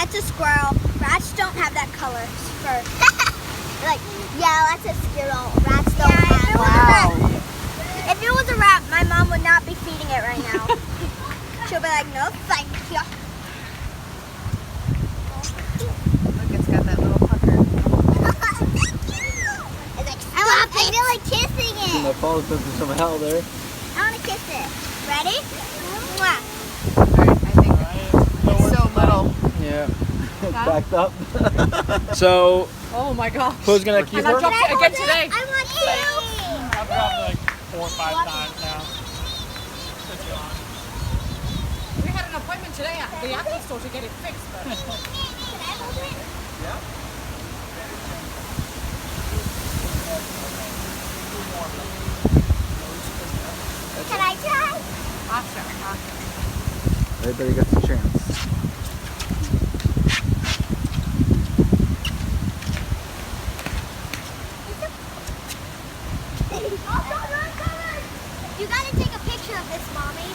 That's a squirrel. Rats don't have that color fur. Like, yeah, that's a squirrel. Rats don't have If it was a rat, my mom would not be feeding it right now. She'll be like, no, thank you. Look, it's got that little pucker. I feel like kissing it. My paws into some hell there. I want to kiss it. Ready? Mwah. Alright, I think it's so little. Yeah. Backed up. So, Oh my gosh. who's gonna keep And I her? dropped it again today. I want to. I've dropped like 4 or 5 times now. It's gone. We had an appointment today at the Apple store to get it fixed. But... Can I hold it? Can I try? Awesome. Everybody gets a chance. You gotta take a picture of this, Mommy.